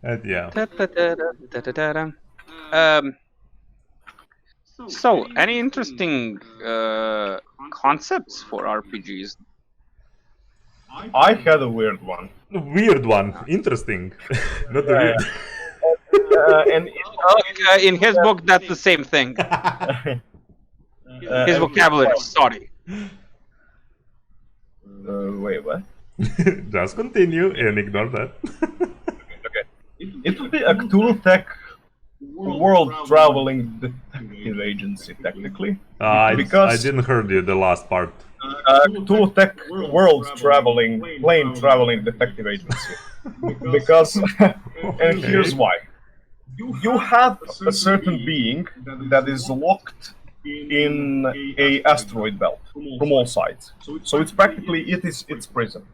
Yeah. So, any interesting concepts for RPGs? I had a weird one. Weird one. Interesting. Not Yeah, weird. And In his book, that's the same thing. His vocabulary, sorry. Wait, what? Just continue and ignore that. Okay. It would be a Cthulhu-Tech world traveling detective agency, technically. I Because- didn't heard you the last part. Cthulhu-Tech world traveling, plane traveling detective agency. Because, and here's why. You have a certain being that is locked in a asteroid belt from all sides. So it's practically its prison.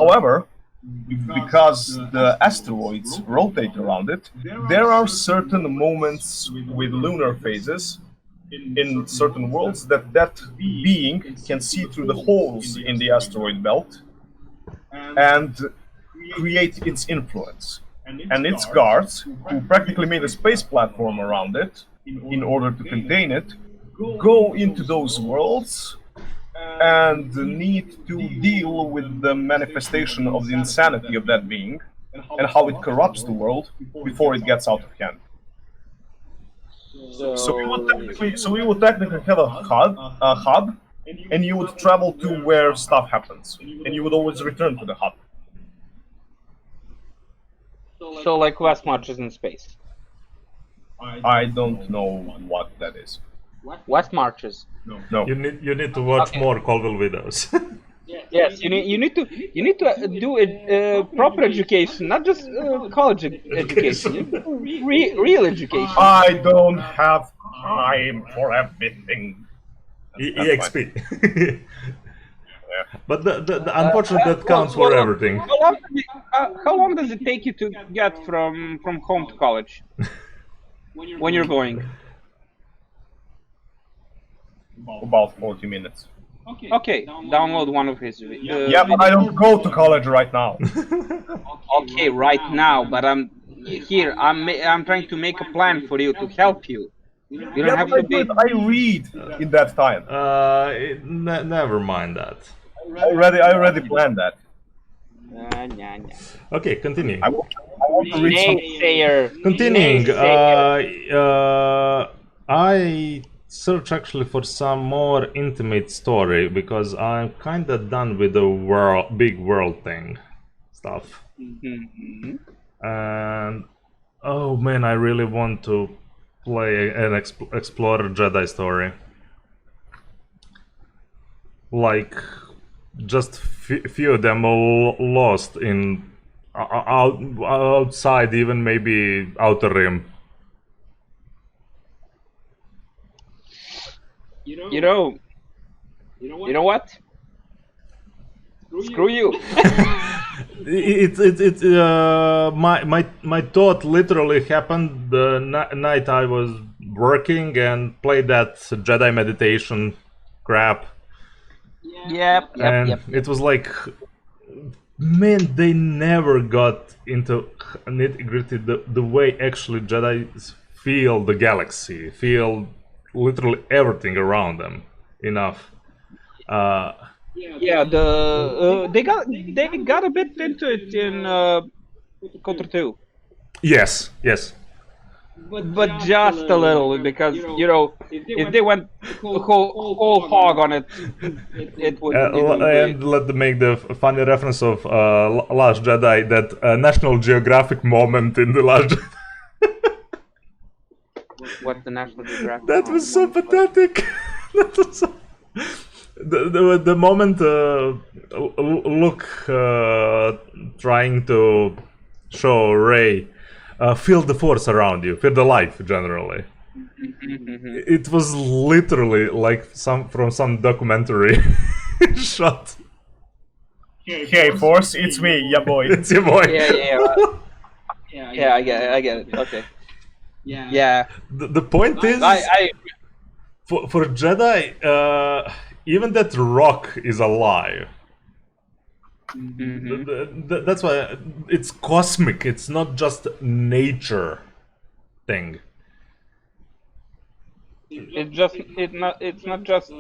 However, because the asteroids rotate around it, there are certain moments with lunar phases in certain worlds that being can see through the holes in the asteroid belt and create its influence. And its guards, who practically made a space platform around it in order to contain it, go into those worlds and need to deal with the manifestation of the insanity of that being and how it corrupts the world before it gets out of hand. So we would technically have a hub, and you would travel to where stuff happens, and you would always return to the hub. So, like West marches in space. I don't know what that is. West marches. No. You need to watch more Colville videos. Yes, you need to do a proper education, not just college education. You need to do real education. I don't have time for everything. EXP. But the unfortunate that counts for everything. How long does it take you to get from home to college? When you're going? About 40 minutes. Okay, download one of his. Yeah, but I don't go to college right now. Okay, right now, but I'm here. I'm trying to make a plan for you to help you. You don't have to be. I read in that time. Never mind that. I already planned that. Okay, continue. I want to read some. Naysayer. Continuing, Naysayer. I search actually for some more intimate story because I'm kind of done with the big world thing stuff. And oh man, I really want to play an explore Jedi story. Like just few of them all lost in outside, even maybe Outer Rim. You know what? Screw you. My thought literally happened the night I was working and played that Jedi meditation crap. Yep. It was like, man, they never got into nitty-gritty the way actually Jedi feel the galaxy, feel literally everything around them enough. Yeah, they got a bit into it in Kotor 2. Yes. But just a little, because if they went whole hog on it, it would. And let me make the funny reference of Last Jedi, that National Geographic moment in the Last Jedi. What's the National Geographic? That was so pathetic. That was so... The moment Luke trying to show Rey, feel the force around you, feel the life generally. It was literally like from some documentary shot. Hey, Force, it's me, ya boy. It's your boy. Yeah, I get it. Okay. Yeah. The point is, for Jedi, even that rock is alive. That's why it's cosmic. It's not just nature thing. It's not just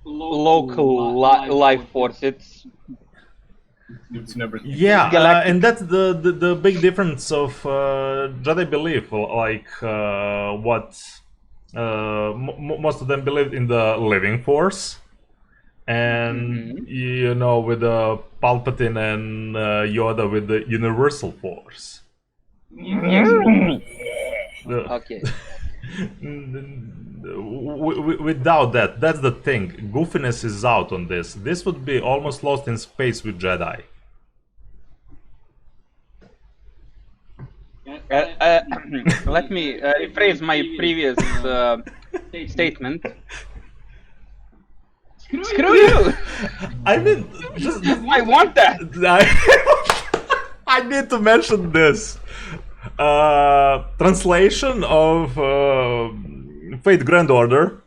local life force. It's in everything. Yeah, galactic. and that's the big difference of Jedi belief. Like what most of them believed in the living force, and you know, with the Palpatine and Yoda with the universal force. Okay. Without that, that's the thing. Goofiness is out on this. This would be almost lost in space with Jedi. Let me rephrase my previous statement. Screw you! I mean, just I want that! I need to mention this. Translation of Fate Grand Order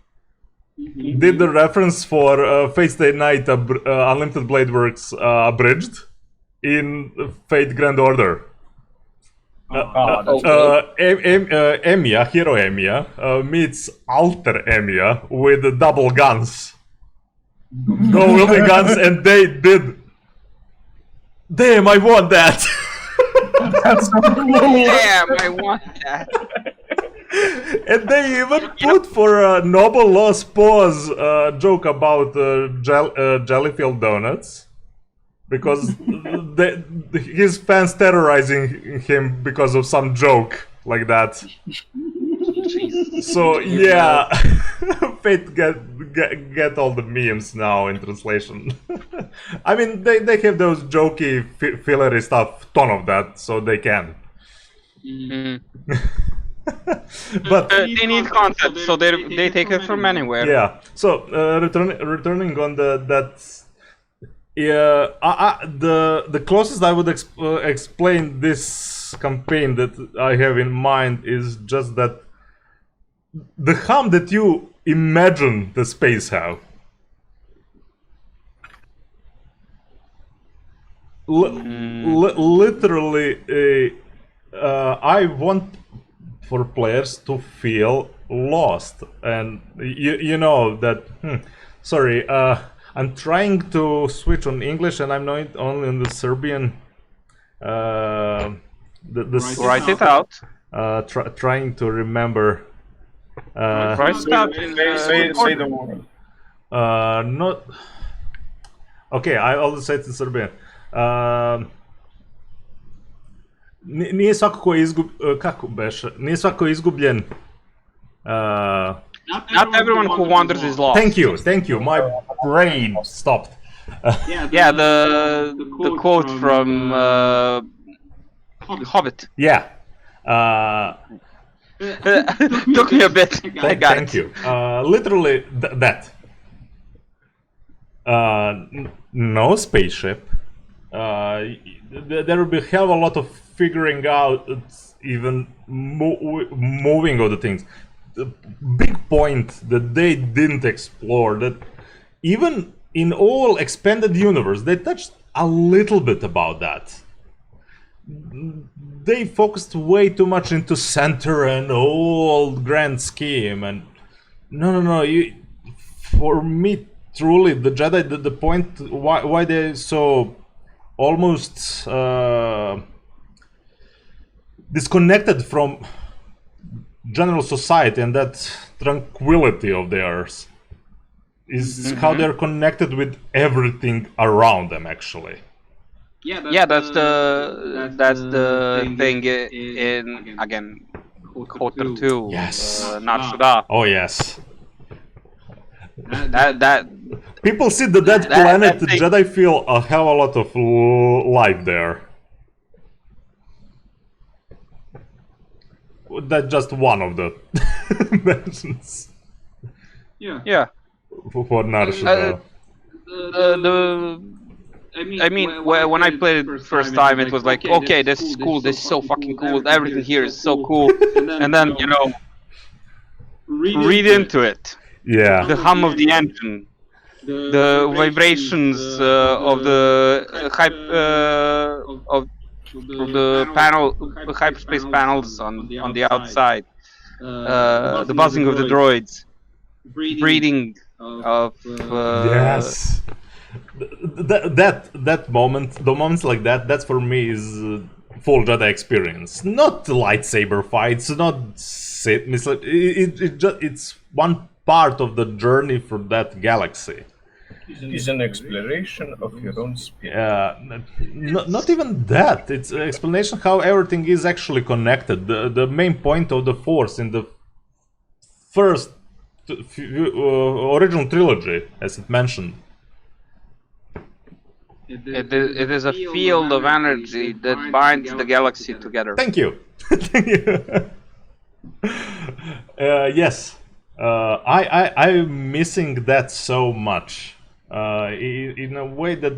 did the reference for Fate Stay Night Unlimited Blade Works abridged in Fate Grand Order. Emiya, Hero Emiya, meets Alter Emiya with double guns. No wielding guns, and they did. Damn, I want that! That's so cool. Damn, I want that! And they even put for a Noble Lost Pause joke about Jellyfield donuts. Because his fans terrorizing him because of some joke like that. So yeah, Fate get all the memes now in translation. I mean, they have those jokey, fillery stuff, ton of that, so they can. But they need content, so they take it from anywhere. Yeah. So returning on that. Yeah, the closest I would explain this campaign that I have in mind is just that the hum that you imagine the space have. Literally, I want for players to feel lost, and you know that. Sorry. I'm trying to switch on English, and I'm not only in the Serbian. Write it out. Trying to remember. Write it out. Say the word. Not. Okay, I'll say it in Serbian. Nije svako ko je izgubljen. Kako beše? Nije svako izgubljen. Not everyone who wanders is lost. Thank you. My brain stopped. Yeah, the quote from Hobbit. Yeah. Took me a bit. I got Thank it. you. Literally that. No spaceship. There will be hell a lot of figuring out, even moving of the things. The big point that they didn't explore, that even in all expanded universe, they touched a little bit about that. They focused way too much into center and whole grand scheme, and no. For me, truly, the Jedi, the point why they're so almost disconnected from general society and that tranquility of theirs is how they're connected with everything around them, actually. Yeah, that's the thing in again Quarter 2. Yes. Not Shuda. Oh yes. That People see the dead planet, the Jedi feel a hell of a lot of life there. That's just one of the mentions. yeah. For Narshuda. I mean, when I played it first time, it was like, okay, this is cool, this is so fucking cool, everything here is so cool, and then, you know, read into it. Yeah. The hum of the engine, the vibrations of the of the hyperspace panels on the outside, the buzzing of the droids, breathing of Yes. That moment, the moments like that, that's for me is full Jedi experience. Not lightsaber fights, not it's one part of the journey for that galaxy. It is an exploration of your own spirit. Not even that. It's an explanation how everything is actually connected. The main point of the Force in the first original trilogy, as it mentioned. it is a field of energy that binds the galaxy together. Thank you. Thank you. Yes, I'm missing that so much. In a way that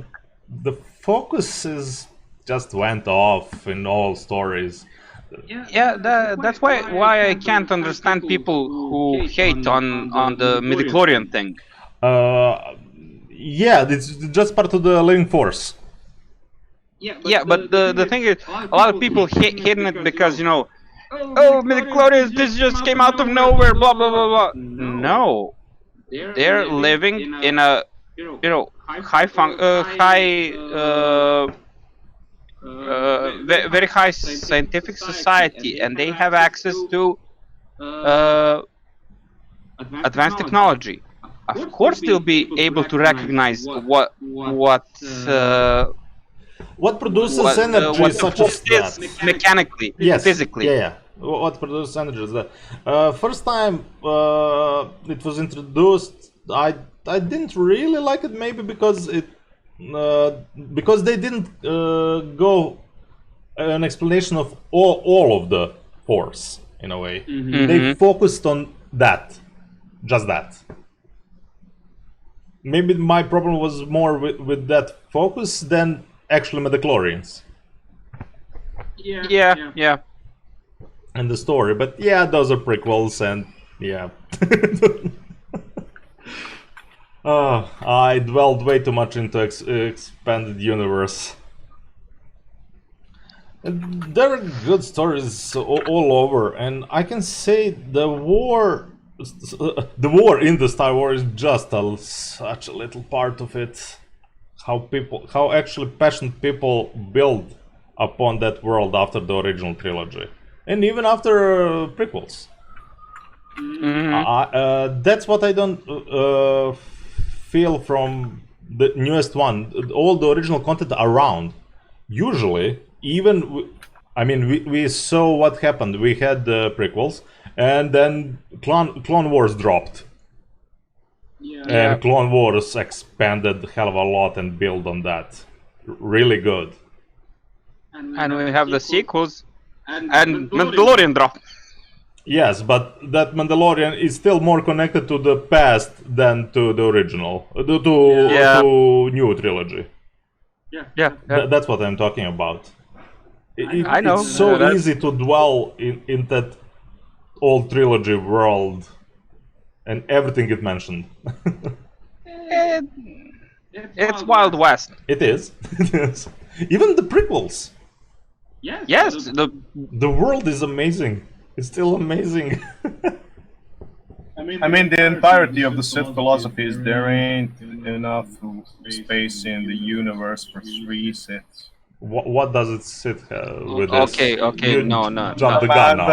the focus is just went off in all stories. Yeah, that's why I can't understand people who hate on the midichlorian thing. Yeah, it's just part of the living force. Yeah, but the thing is, a lot of people hating it because, you know, oh, midichlorians, this just came out of nowhere, blah blah blah blah. No, they're living in a, you know, very high scientific society, and they have access to advanced technology. Of course, they'll be able to recognize what produces energy what such the as force is that? mechanically, Yes, physically. Yeah. What produces energy is that? First time it was introduced, I didn't really like it. Maybe because because they didn't go an explanation of all of the force in a way. They focused on that, just that. Maybe my problem was more with that focus than actually midichlorians. Yeah. And the story, but yeah, those are prequels, and yeah. I dwelled way too much into expanded universe. And there are good stories all over, and I can say the war in the Star Wars is just such a little part of it. How actually passionate people build upon that world after the original trilogy, and even after prequels. That's what I don't feel from the newest one. All the original content around, usually, even we saw what happened. We had the prequels, and then Clone Wars dropped. And Clone Wars expanded a hell of a lot and built on that. Really good. And we have the sequels, and Mandalorian drop. Yes, but that Mandalorian is still more connected to the past than to the original, to new trilogy. Yeah. That's what I'm talking about. I know. It's so easy to dwell in that old trilogy world and everything it mentioned. It's Wild West. It is. It is. Even the prequels. Yes, the world is amazing. It's still amazing. I mean, the entirety of the Sith philosophy is there ain't enough space in the universe for 3 Siths. What does it sit with this? Okay, You no. Jump the gun now.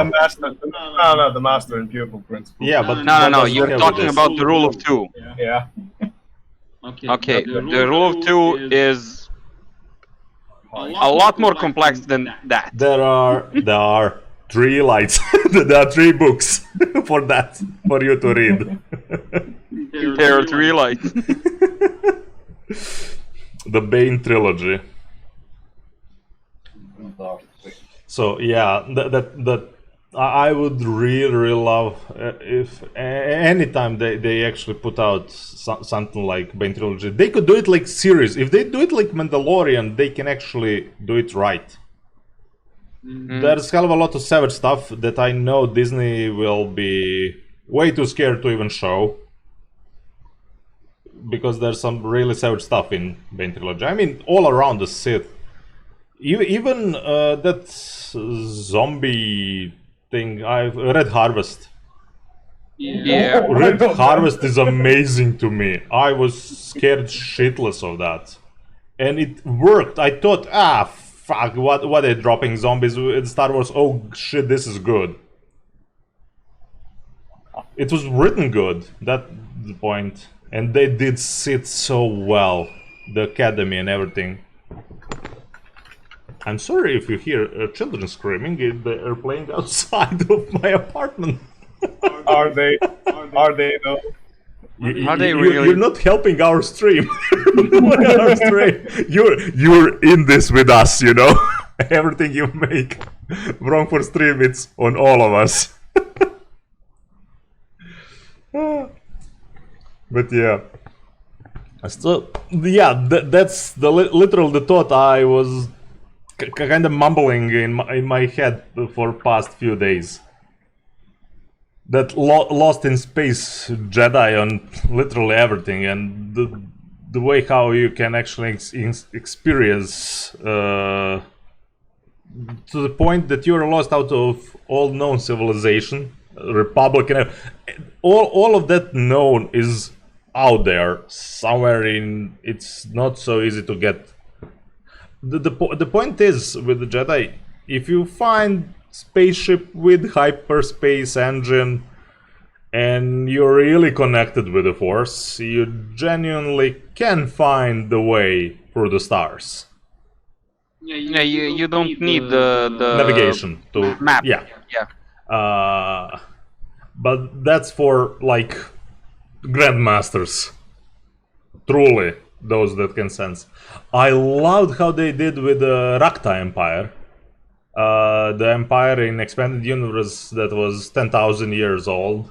The master and pupil principle. Yeah, but No. You're talking about the rule of 2. Yeah. Okay, the rule of 2 is a lot more complex than that. There are 3 lights. There are 3 books for that, for you to read. There are 3 lights. The Bane trilogy. So yeah, that I would really love if anytime they actually put out something like Bane trilogy. They could do it like series. If they do it like Mandalorian, they can actually do it right. There's hell of a lot of savage stuff that I know Disney will be way too scared to even show. because there's some really savage stuff in Bane Trilogy. I mean, all around the Sith. Even that zombie thing, Red Harvest. Yeah. Red Harvest is amazing to me. I was scared shitless of that. And it worked. I thought, fuck, what are they dropping zombies in Star Wars? Oh shit, this is good. It was written good, that's the point. And they did sit so well. The Academy and everything. I'm sorry if you hear children screaming, they are playing outside of my apartment. Are they? Are they though? Are they really? You're not helping our stream. You're in this with us, you know. Everything you make wrong for stream, it's on all of us. But yeah. So yeah, that's the literal the thought I was kind of mumbling in my head for past few days. That Lost in Space Jedi on literally everything, and the way how you can actually experience to the point that you're lost out of all known civilization, Republic, and all of that known is out there somewhere in. It's not so easy to get. The point is with the Jedi, if you find spaceship with hyperspace engine and you're really connected with the Force, you genuinely can find the way through the stars. Yeah, you don't need the navigation to map. Yeah. Yeah. But that's for like grandmasters, truly those that can sense. I loved how they did with the Rakta Empire. The Empire in Expanded Universe that was 10,000 years old.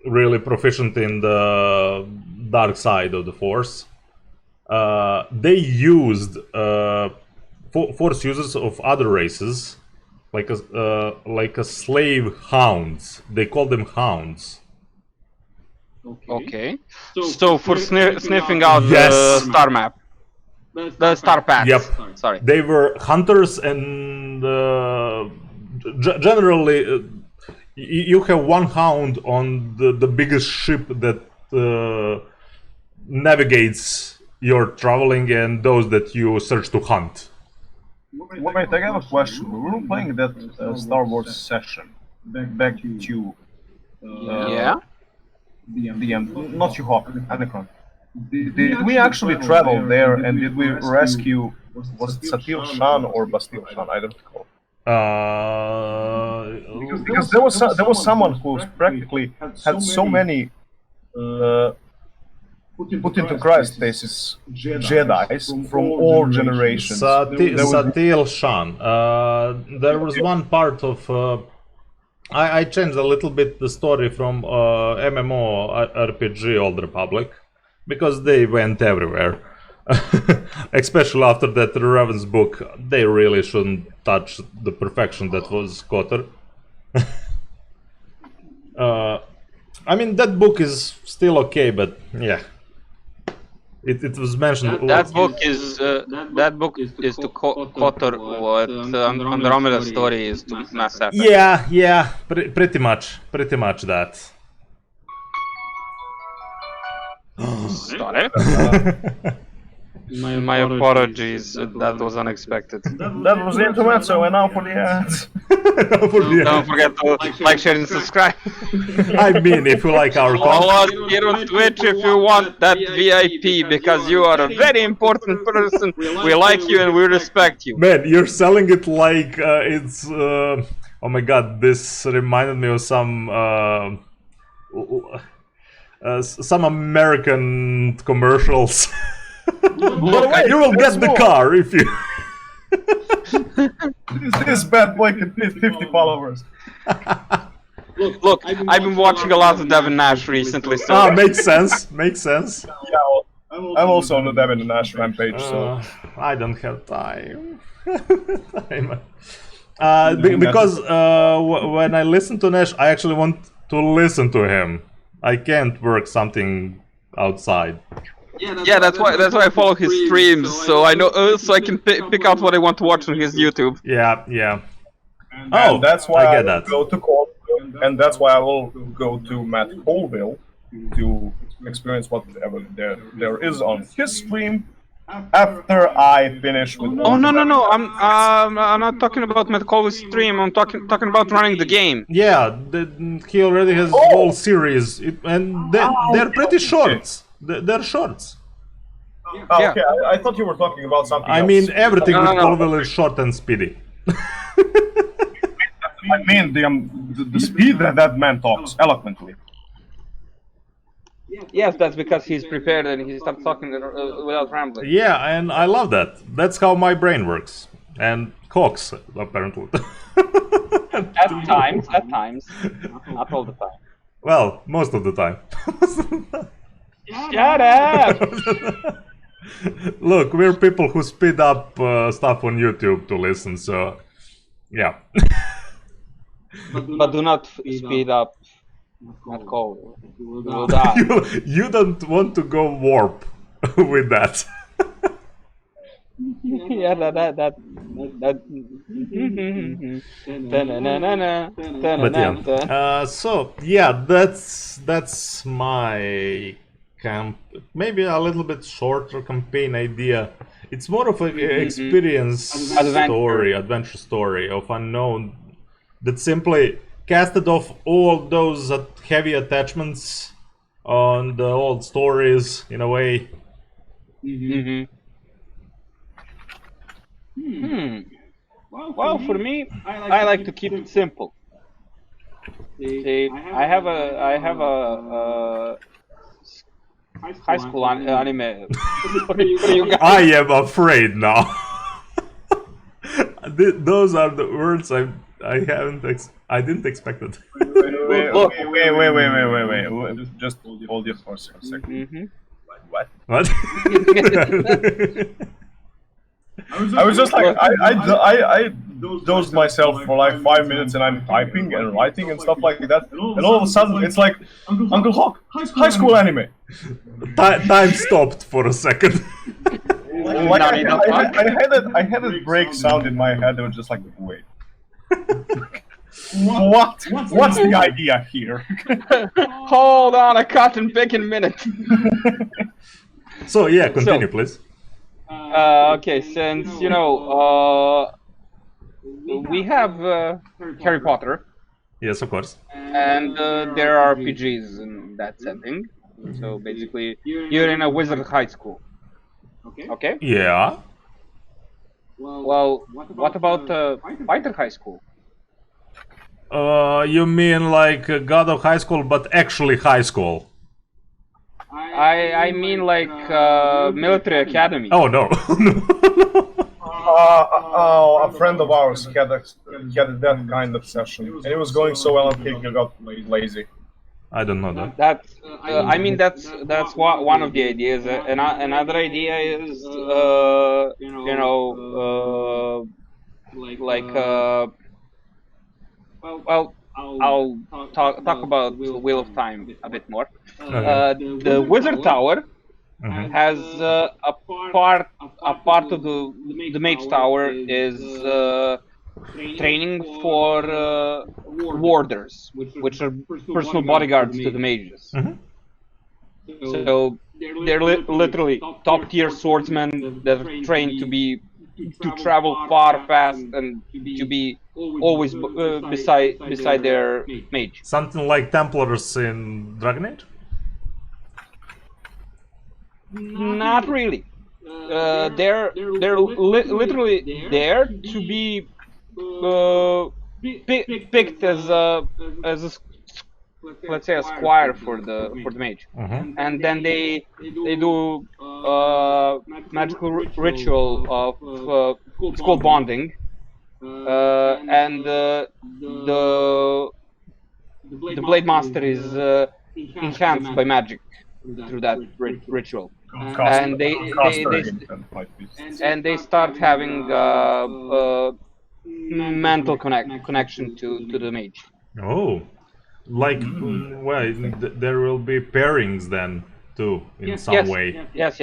Really proficient in the dark side of the Force. They used Force users of other races, like a slave hounds. They call them hounds. Okay. So for sniffing out Yes. the star map. The star path. Yep. Sorry. They were hunters, and generally you have one hound on the biggest ship that navigates your traveling, and those that you search to hunt. Wait, I have a question. We were playing that Star Wars session back to Yeah. DM, not you, Hawk, Anacron. Did we actually travel there, and did we rescue, was it Satil Shan or Bastille Shan? I don't recall. Because there was someone who practically had so many put into cryostasis Jedis from all generations. Satil Shan. There was one part of. I changed a little bit the story from MMO RPG Old Republic, because they went everywhere. Especially after that Raven's book, they really shouldn't touch the perfection that was Kotor. I mean, that book is still okay, but yeah. It was mentioned. That book is to Kotor what Andromeda story is to Mass Effect. Yeah, pretty much that. Sorry. My apologies, that was unexpected. That was the intermezzo, and now for the ads. Don't forget to like, share, and subscribe. I mean, if you like our Follow content, us here on Twitch if you want that VIP, because you are a very important person. We like you and we respect you. man, you're selling it like it's. Oh my god, this reminded me of some American commercials. You will get the car if you. This bad boy can fit 50 followers. Look, I've been watching a lot of Devin Nash recently, so Makes sense. Yeah, well, I'm also on the Devin and Nash rampage, so. I don't have time. Because when I listen to Nash, I actually want to listen to him. I can't work something outside. Yeah, that's why I follow his streams, so I know, so I can pick out what I want to watch on his YouTube. Yeah, yeah. And that's why I get will that. go to Colville, and that's why I will go to Matt Colville to experience whatever there is on his stream after I finish with. Oh no! I'm not talking about Matt Colville's stream. I'm talking about running the game. Yeah, he already has a whole series, and they're pretty shorts. They're shorts. Oh, okay, I thought you were talking about something else. I mean, everything No, with no. Colville is short and speedy. I mean, the speed that man talks eloquently. Yes, that's because he's prepared and he stopped talking without rambling. Yeah, and I love that. That's how my brain works. And Cox, apparently. At times, not all the time. Well, most of the time. Shut up! Look, we're people who speed up stuff on YouTube to listen, so yeah. But do not speed up Matt Colville. You will die. You don't want to go warp with that. Yeah, that. But yeah, so yeah, that's my maybe a little bit shorter campaign idea. It's more of an experience adventure story of unknown that simply casted off all those heavy attachments on the old stories in a way. Well, for me, I like to keep it simple. See, I have a high school anime. for you guys. I am afraid now. Those are the words I didn't expect it. Wait. Just hold your horse for a second. What? What? I was just like, I dozed myself for like 5 minutes and I'm typing and writing and stuff like that. And all of a sudden it's like, Uncle Hawk, high school anime. Time stopped for a second. Like I had a break sound in my head that was just like, wait. What's the idea here? Hold on a cotton picking minute. So yeah, continue please. Okay, since we have Harry Potter. Yes, of course. And there are RPGs in that setting. So basically, you're in a wizard high school. Okay? Yeah. Well, what about fighter high school? You mean like God of High School, but actually high school? I mean like military academy. Oh no. A friend of ours had that kind of session, and it was going so well until he got lazy. I don't know that. That's one of the ideas. Another idea is well, I'll talk about Wheel of Time a bit more. The Wizard Tower has a part of the Mage Tower is training for warders, which are personal bodyguards to the mages. So they're literally top tier swordsmen that are trained to travel far, fast, and to be always beside their mage. Something like Templars in Dragon Age? Not really. They're literally there to be picked as a let's say a squire for the mage, and then they do magical ritual of it's called bonding, and the blade master is enhanced by magic through that ritual, and they start having mental connection to the mage. Oh, like well, there will be pairings then too in some way. Yes.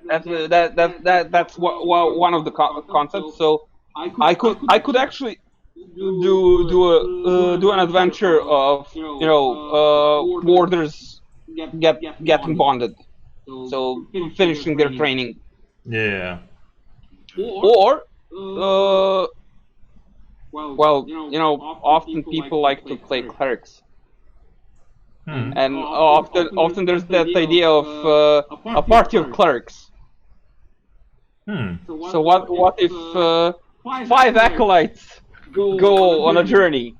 That's one of the concepts. So I could actually do an adventure of warders getting bonded, so finishing their training. Yeah. Or well, often people like to play clerics. And often there's that idea of a party of clerics. So what if 5 acolytes go on a journey?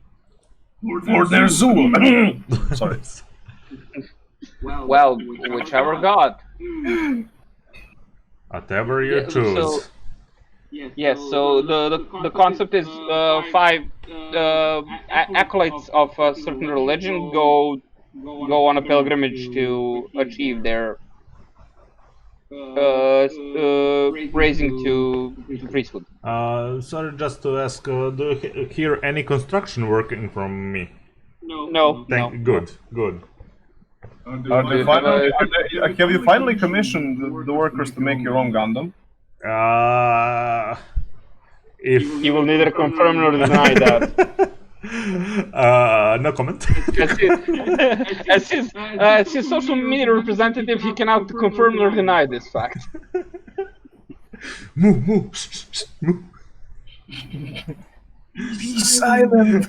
For their zoo. Sorry. Well, whichever god. Whatever you choose. Yes. So the concept is 5 acolytes of a certain religion go on a pilgrimage to achieve their raising to priesthood. Sorry, just to ask, do you hear any construction working from me? No. Good. Have you finally commissioned the workers to make your own Gundam? If you will neither confirm nor deny that. No comment. As his social media representative, he cannot confirm nor deny this fact. Move. Be silent.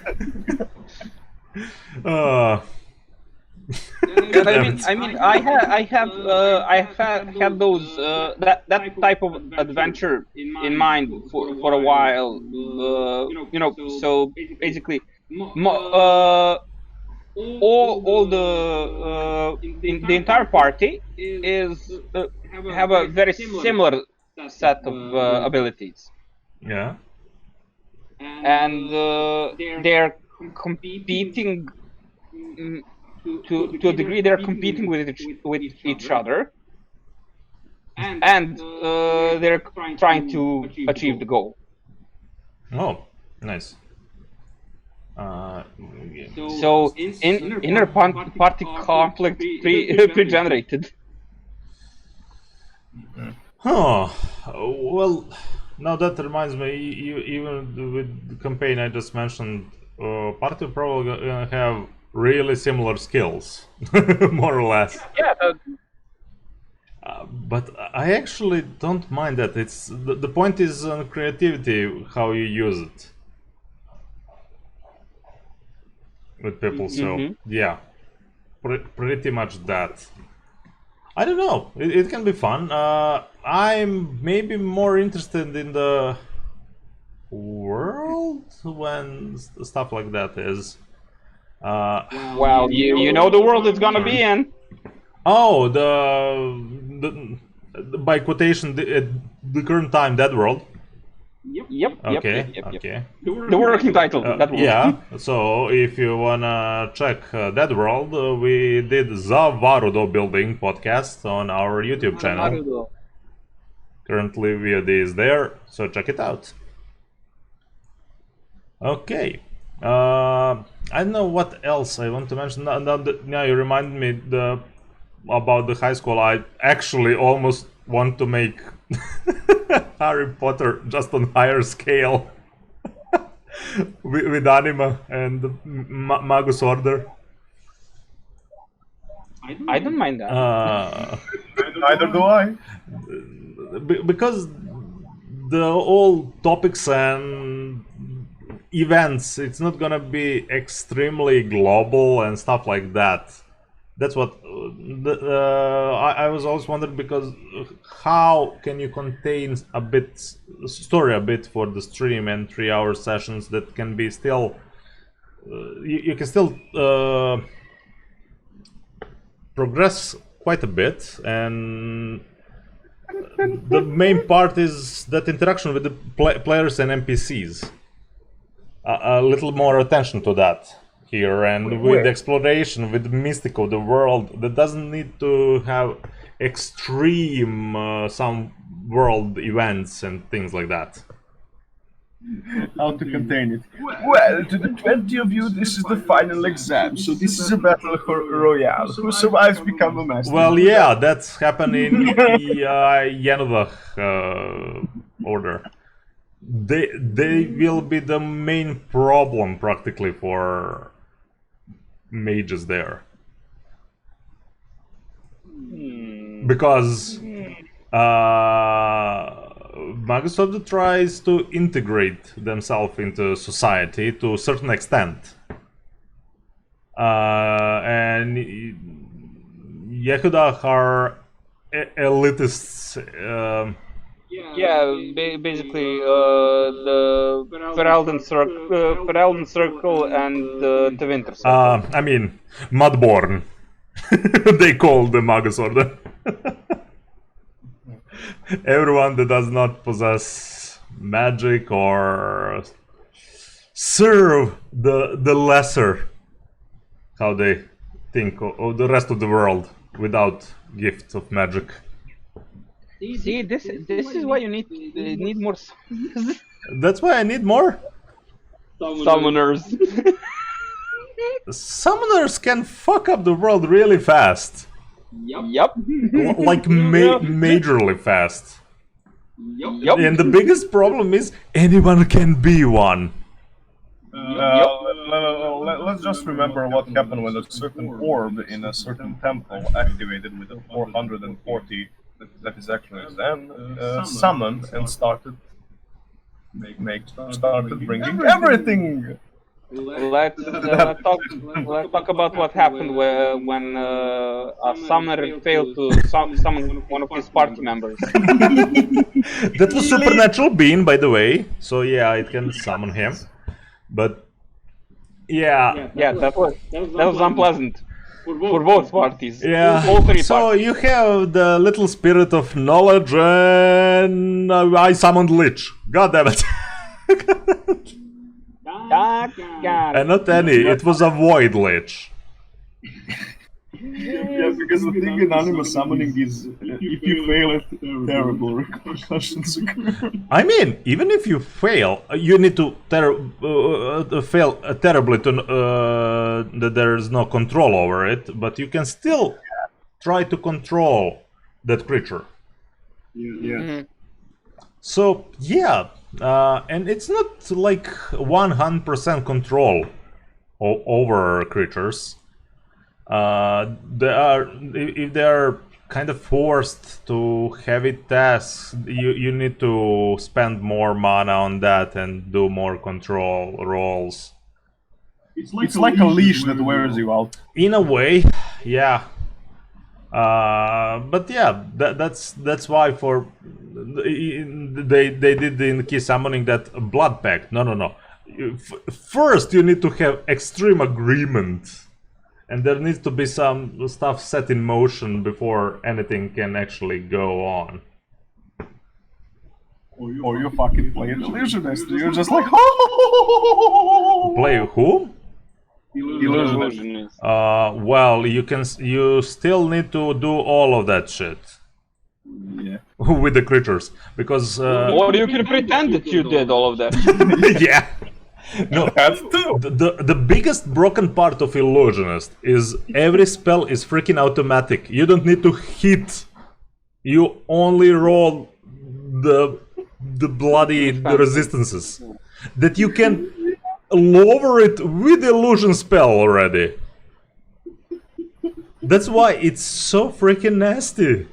I have had those that type of adventure in mind for a while. So basically, all the entire party is have a very similar set of abilities. Yeah. And they're competing. To a degree, they're competing with each other, and they're trying to achieve the goal. Oh, nice. So inner party conflict pre-generated. Well, now that reminds me. Even with the campaign I just mentioned, party probably gonna have really similar skills, more or less. Yeah. But I actually don't mind that. It's the point is on creativity, how you use it with people. So yeah, pretty much that. I don't know. It can be fun. I'm maybe more interested in the world when stuff like that is. Well, you know the world it's gonna be in. Oh, the by quotation, the current time, that world. Yep. Okay. The working title. That world. Yeah. So if you wanna check that world, we did the Varudo Building podcast on our YouTube channel. Currently, VOD is there, so check it out. Okay. I don't know what else I want to mention. Now you remind me about the high school. I actually almost want to make Harry Potter just on higher scale with anime and Magus Order. I don't mind that. Neither do I. Because the all topics and events, it's not gonna be extremely global and stuff like that. That's what I was always wondering, because how can you contain story a bit for the stream and 3-hour sessions that can be still you can still progress quite a bit, and the main part is that interaction with the players and NPCs. A little more attention to that here, and with the exploration, with the mystic of the world, that doesn't need to have extreme some world events and things like that. how to contain it. Well, to the 20 of you, this is the final exam, so this is a battle royale. Who survives become a master. Well, yeah, that's happening in the Yenodach order. They will be the main problem practically for mages there. Because Microsoft tries to integrate themselves into society to a certain extent. And Yehuda are elitists. Basically the Ferelden Circle and the Winter Circle. I mean, Mudborn. They call the Magus Order. Everyone that does not possess magic or serve the lesser, how they think, of the rest of the world without gifts of magic. See, this is why you need more summoners. That's why I need more Summoners. summoners. Can fuck up the world really fast. Yep. Like majorly fast. Yep. And the biggest problem is anyone can be one. Let's just remember what happened when a certain orb in a certain temple activated with a 440, that is actually then summoned and started bringing everything. Let's talk about what happened when a summoner failed to summon one of his party members. That was supernatural being, by the way. So yeah, it can summon him. But yeah, that was unpleasant for both parties. yeah. All three So parties. you have the little spirit of knowledge, and I summoned Lich. God damn it! And not any. It was a void Lich. Yeah, because the thing in anima summoning is, if you fail it, terrible repercussions occur. I mean, even if you fail, you need to fail terribly to that there is no control over it, but you can still try to control that creature. Yeah. So yeah, and it's not like 100% control over creatures. If they are kind of forced to heavy tasks, you need to spend more mana on that and do more control rolls. It's like a leash that wears you out. In a way, yeah. But yeah, that's why for they did in key summoning that blood pact. No. First, you need to have extreme agreement. And there needs to be some stuff set in motion before anything can actually go on. Or you fucking play an illusionist. You're just like, Play who? Illusionist. Well, you still need to do all of that shit. Yeah. With the creatures, because Or you can pretend that you did all of that. yeah. No, That's too. the biggest broken part of illusionist is every spell is freaking automatic. You don't need to hit. You only roll the bloody resistances. That you can lower it with illusion spell already. That's why it's so freaking nasty.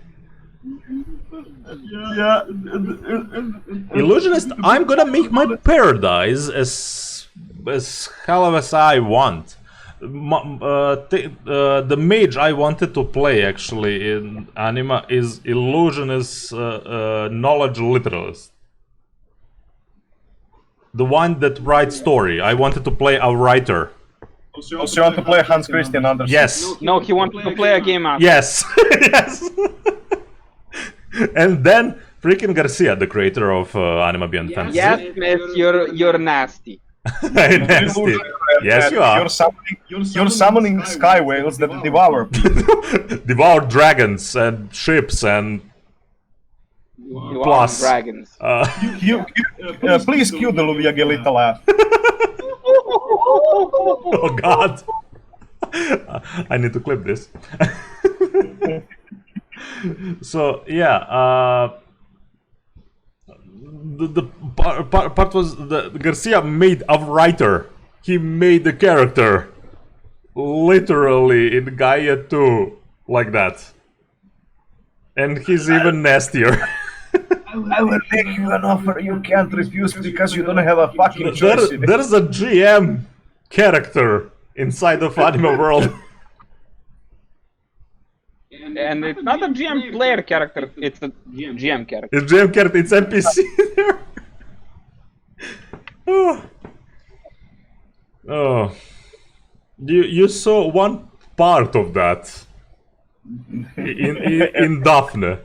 Yeah. Illusionist, I'm gonna make my paradise as hell as I want. The mage I wanted to play actually in anima is illusionist, knowledge literalist. The one that writes story. I wanted to play a writer. So you want to play Hans Christian Andersen? Yes. No, he wanted to play a game out. Yes. Yes. And then freaking Garcia, the creator of Anima Beyond Fantasy. Yes, Smith, you're nasty. Nasty. Yes, you are. You're summoning sky whales that devour people. Devour dragons and ships and plus. Dragons. Please cue the Luvia Gelita laugh. Oh God! I need to clip this. So yeah, the part was the Garcia made a writer. He made the character literally in Gaia 2 like that, and he's even nastier. I will make you an offer you can't refuse because you don't have a fucking choice. There's a GM character inside of Anime World. And it's not a GM player character, it's a GM character. It's GM character, it's NPC there. Oh. You saw one part of that in Daphne.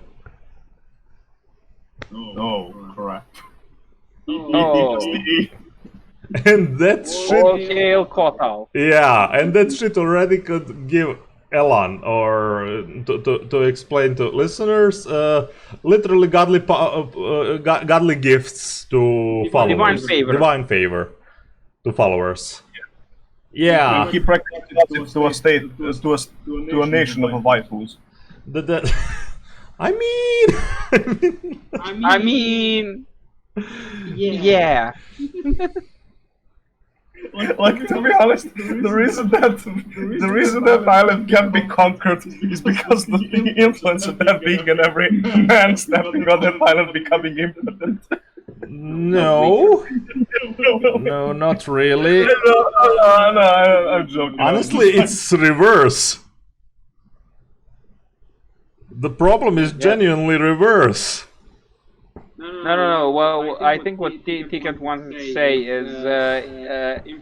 Oh, crap. Oh. And that shit... Okay, Kotal. Yeah, and that shit already could give Elan, or to explain to listeners, literally godly gifts to followers. Divine favor to followers. Yeah. He practiced it to a state, to a nation of waifus. I mean, yeah. Like, to be honest, the reason that island can be conquered is because the influence of that being and every man stepping on that island becoming impotent. No, not really. No, I'm joking. Honestly, it's reverse. The problem is genuinely reverse. No. Well, I think what Ticket wants to say is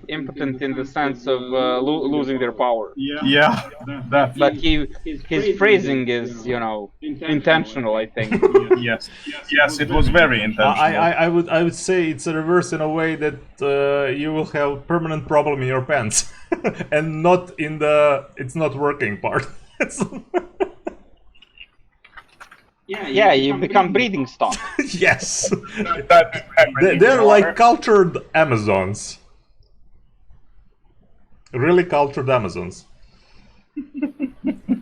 impotent in the sense of losing their power. Yeah, that. But his phrasing is, intentional, I think. Yes, it was very intentional. I would say it's a reverse in a way that you will have permanent problem in your pants, and not in the it's not working part. Yeah, you become breeding stock. Yes, they're like cultured Amazons. Really cultured Amazons.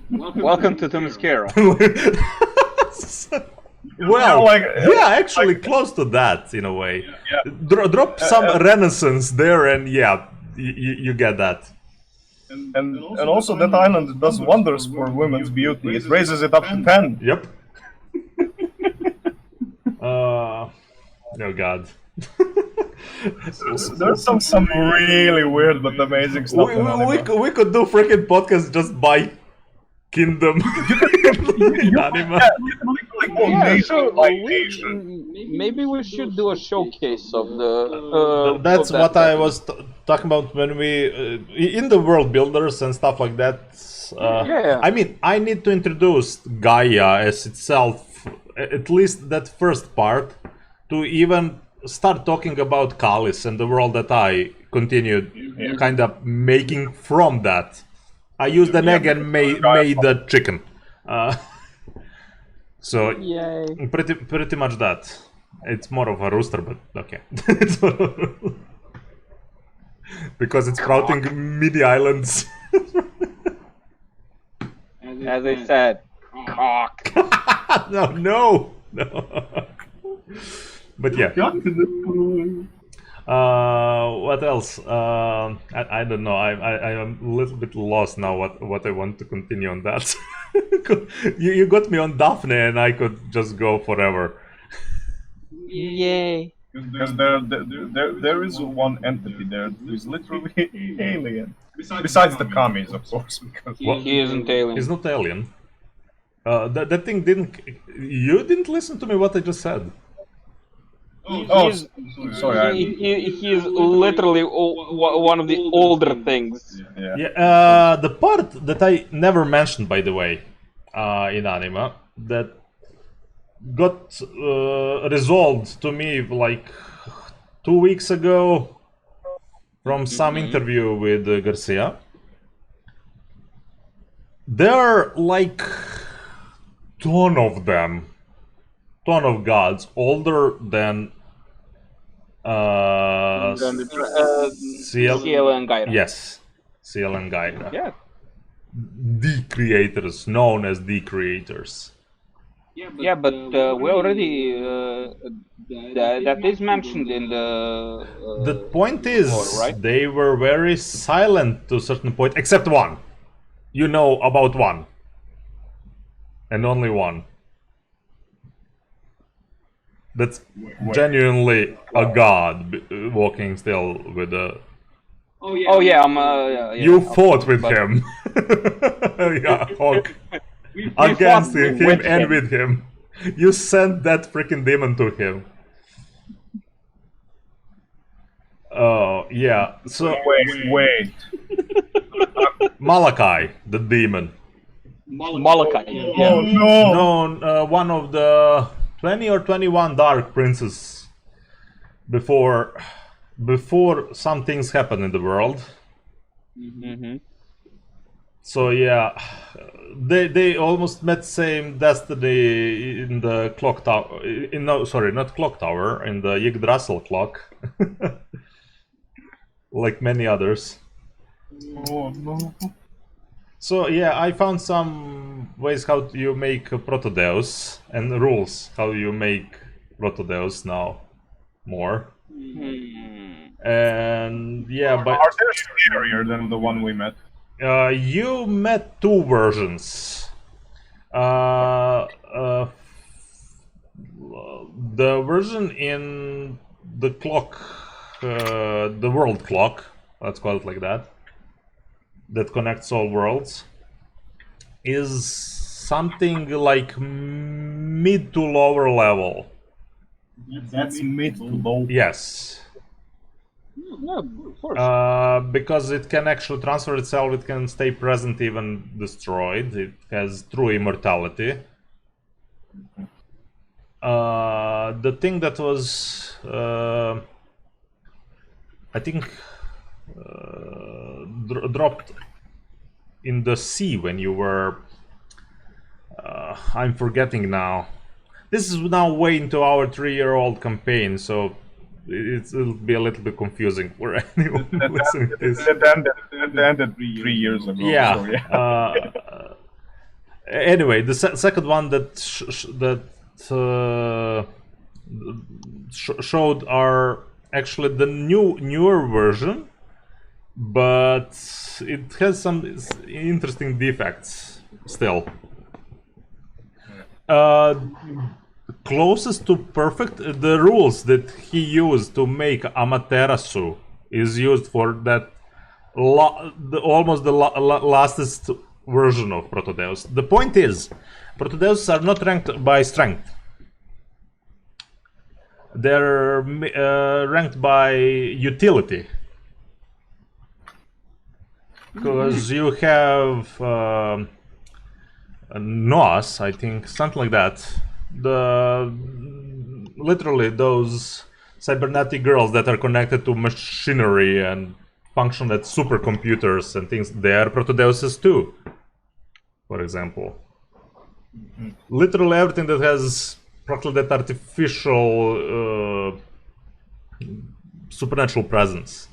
Welcome to Themyscira. Well, yeah, actually close to that in a way. Yeah. Drop some Renaissance there, and yeah, you get that. And also that island does wonders for women's beauty. It raises it up to 10. Yep. Oh God. There's some really weird but amazing stuff. We could do freaking podcast just by kingdom in anime. Maybe we should do a showcase of the. That's what I was talking about when we in the world builders and stuff like that. I mean, I need to introduce Gaia as itself. At least that first part, to even start talking about Kalis and the world that I continued kind of making from that. I used an egg and made the chicken. So pretty much that. It's more of a rooster, but okay. Because it's sprouting mini islands. As I said, cock. No. But yeah. What else? I don't know. I am a little bit lost now. What I want to continue on that. you got me on Daphne, and I could just go forever. Yay! Because there is one entity there who is literally alien. Besides the commies, of course. Because he isn't alien. He's not alien. That thing didn't. You didn't listen to me. What I just said. Sorry. He's literally one of the older things. Yeah. The part that I never mentioned, by the way, in anime, that got resolved to me like 2 weeks ago from some interview with Garcia. There are like ton of ton of gods older than Ciel and Gyra. Yes, Ciel and Gyra. Yeah. The creators, known as the creators. Yeah, but we already that is mentioned in the. The point is, lore, right? they were very silent to a certain point, except one. You know about one, and only one. That's genuinely a god walking still with a. Oh yeah, yeah. You fought with him. Yeah, Hawk. Against him and with him. You sent that freaking demon to him. Oh, yeah. So Wait. Malachi, the demon. Malachi. Yeah. Oh no! No, one of the 20 or 21 dark princes before some things happen in the world. Mm-hmm. So yeah, they almost met same destiny in the clock tower. No, sorry, not clock tower, in the Yggdrasil clock, like many others. Oh no! So yeah, I found some ways how you make a Protodeus and rules how you make Protodeus now more. And yeah, but Are they scarier than the one we met? you met two versions. The version in the clock, the world clock, let's call it like that connects all worlds, is something like mid to lower level. That's mid to low. Yes. Yeah, of course. Because it can actually transfer itself, it can stay present even destroyed. It has true immortality. The thing that was, I think, dropped in the sea when you were, I'm forgetting now. This is now way into our 3-year-old campaign, so it'll be a little bit confusing for anyone listening to this. It ended 3 years ago. Yeah. So, yeah. Anyway, the second one that showed are actually the newer version, but it has some interesting defects still. Closest to perfect, the rules that he used to make Amaterasu is used for that almost the lastest version of Protodeus. The point is, Protodeus are not ranked by strength. They're ranked by utility. Because you have Nos, I think, something like that. Literally those cybernetic girls that are connected to machinery and function as supercomputers and things, they are Protodeuses too, for example. Literally everything that has practically that artificial supernatural presence.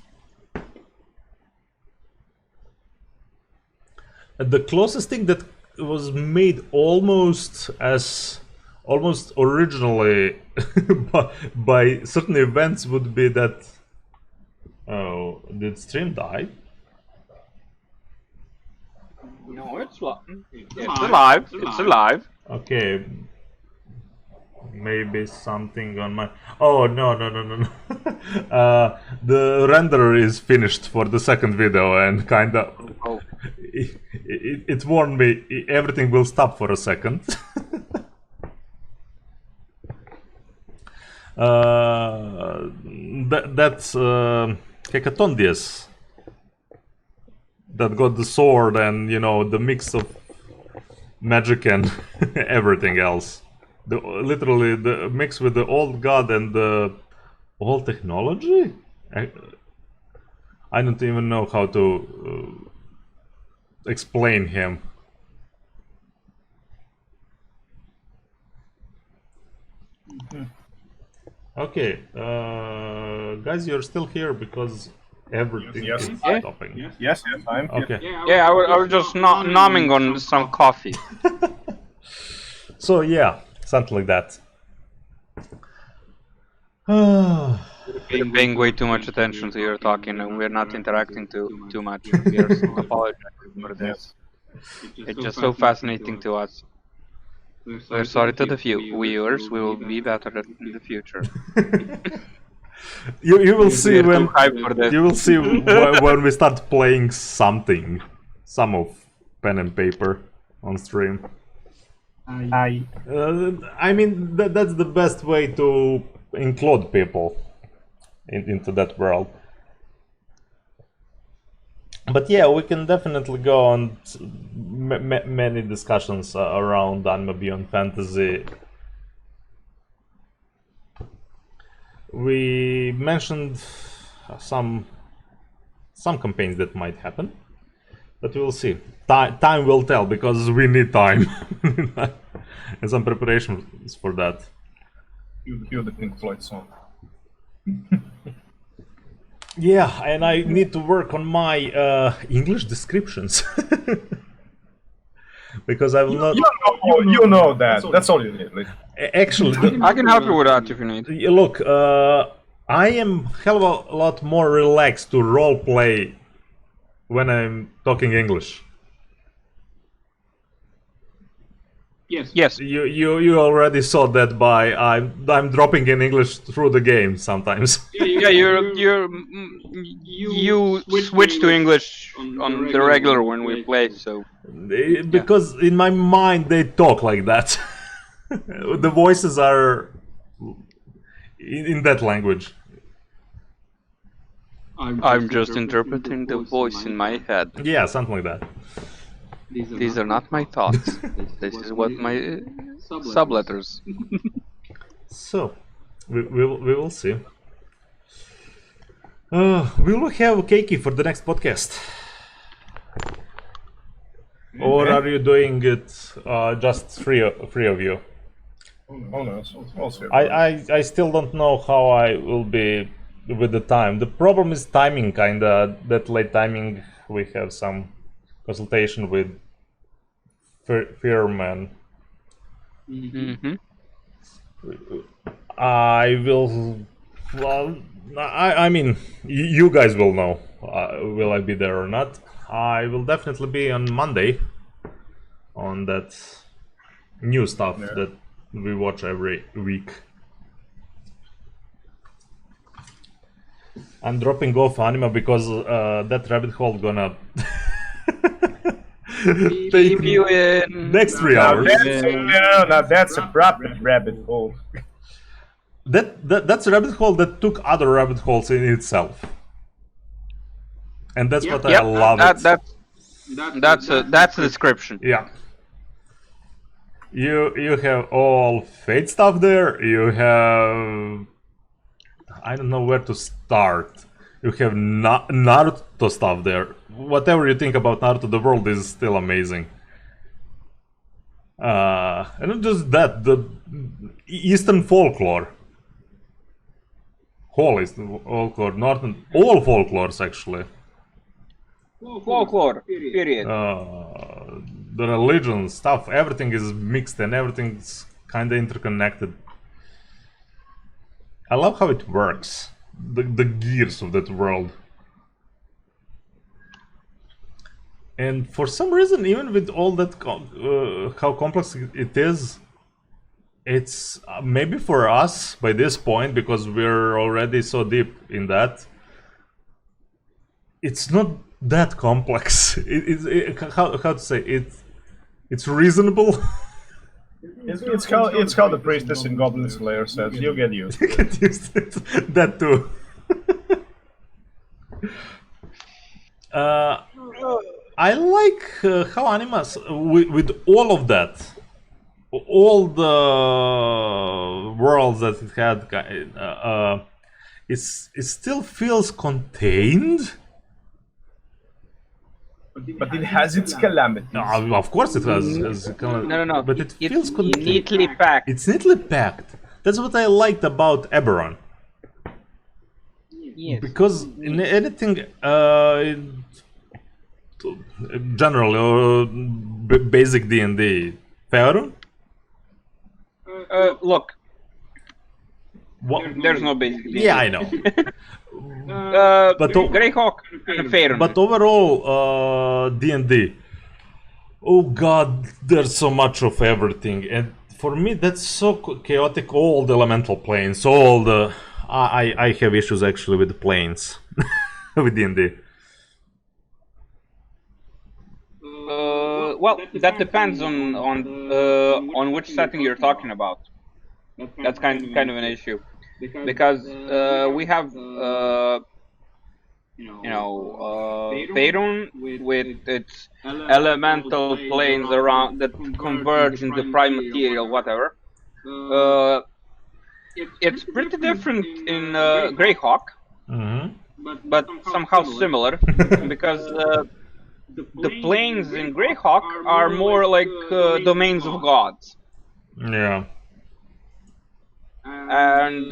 The closest thing that was made almost originally by certain events would be that. Oh, did stream die? No, it's alive. It's alive. Okay. Maybe something on my. Oh no. The renderer is finished for the second video and kinda. Oh. It warned me everything will stop for a second. That's Hecatondius that got the sword and, you know, the mix of magic and everything else. Literally the mix with the old god and the old technology. I don't even know how to explain him. Okay, guys, you're still here because everything Yes. is stopping. Yes, I'm here. Okay. Yeah, I was just numbing on some coffee. So yeah, something like that. We're paying way too much attention to your talking, and we're not interacting too much. We are so apologizing for this. It's just so fascinating to us. We're sorry to the few viewers. We will be better in the future. You will see We're when too hyped for this. you will see when we start playing some of pen and paper on stream. I mean that's the best way to include people into that world. But yeah, we can definitely go on many discussions around Anime Beyond Fantasy. We mentioned some campaigns that might happen, but we'll see. Time will tell, because we need time and some preparations for that. You hear the Pink Floyd song. Yeah, and I need to work on my English descriptions. Because I will not... You know that. That's all you need. Actually... I can help you with that if you need. Look, I am hell of a lot more relaxed to roleplay when I'm talking English. Yes. You already saw that by I'm dropping in English through the game sometimes. Yeah, you switch to English on the regular when we play, so... Because in my mind they talk like that. The voices are in that language. I'm just interpreting the voice in my head. Yeah, something like that. These are not my thoughts. This is what my subletters. So, we will see. We will have Keiki for the next podcast. Or are you doing it just three of you? Oh no, we'll see. I still don't know how I will be with the time. The problem is timing, kinda. That late timing, we have some consultation with Firman. Mm-hmm. I will. Well, I mean, you guys will know. Will I be there or not? I will definitely be on Monday. On that new stuff that we watch every week. I'm dropping off anime because that rabbit hole gonna take you in next 3 hours. Now that's a proper rabbit hole. That's a rabbit hole that took other rabbit holes in itself, and that's what I love. That's the description. Yeah. You have all Fate stuff there. You have, I don't know where to start. You have Naruto stuff there. Whatever you think about Naruto, the world is still amazing. And not just that, the Eastern folklore. Whole Eastern folklore, Northern, all folklores actually. Folklore, period. The religion stuff, everything is mixed and everything's kind of interconnected. I love how it works, the gears of that world. And for some reason, even with all that, how complex it is, it's maybe for us by this point, because we're already so deep in that, it's not that complex. How to say it's reasonable. It's how the priestess in Goblin Slayer says. You get used. You get used to it. That too. I like how animas with all of that, all the worlds that it had, it still feels contained. But it has its calamities. Of course it has. No. But it feels neatly packed. It's neatly packed. That's what I liked about Eberron. Yes. Because in anything, general or basic D&D, Faerun? Look, What? there's no basic D&D. Yeah, I know. But Greyhawk and Faerun. But overall, D&D. Oh God, there's so much of everything, and for me that's so chaotic. All the elemental planes, all the I have issues actually with the planes with D&D. Well, that depends on which setting you're talking about. That's kind of an issue, because we have Faerun with its elemental planes around that converge into prime material, whatever. It's pretty different in Greyhawk, but somehow similar, because the planes in Greyhawk are more like domains of gods. Yeah. And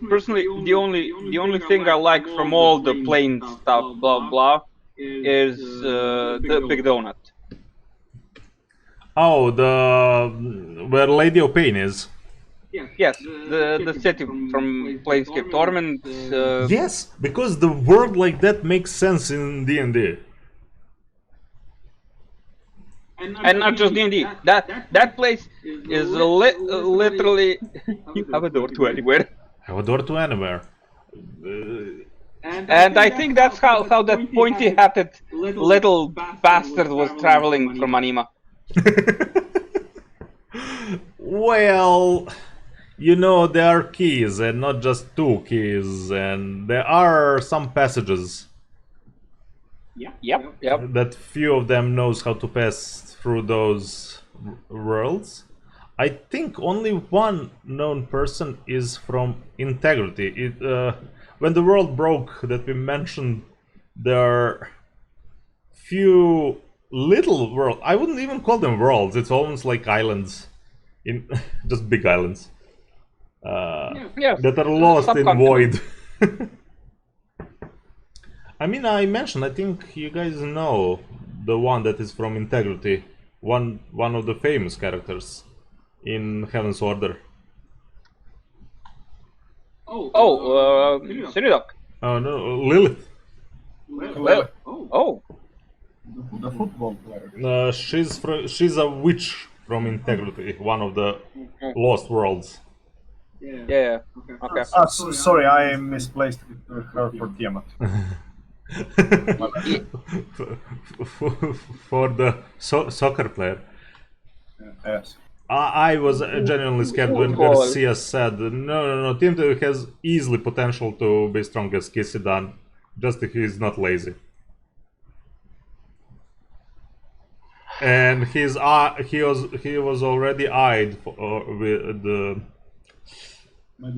personally, the only thing I like from all the plane stuff, blah blah, is the Big Donut. Oh, where Lady of Pain is. Yes, the city from Planescape Torment. Yes, because the world like that makes sense in D&D. And not just D&D. That place is literally you have a door to anywhere. Have a door to anywhere. And I think that's how that pointy-hatted little bastard was traveling from Anima. Well, you know, there are keys, and not just 2 keys, and there are some passages. Yep. That few of them knows how to pass through those worlds. I think only one known person is from Integrity. When the world broke that we mentioned, there are few little worlds. I wouldn't even call them worlds. It's almost like islands, in just big islands that are lost in void. I mean, I mentioned, I think you guys know the one that is from Integrity, one of the famous characters in Heaven's Order. Synodok. Oh no, Lilith. Lilith. Oh. The football player. She's a witch from Integrity, one of the lost worlds. Yeah. Okay. Sorry, I misplaced her for Tiamat. For the soccer player. Yes. I was genuinely scared when Garcia said, no, Tiamat has easily potential to be strong as Kishidan, just if he's not lazy. And he was already eyed with the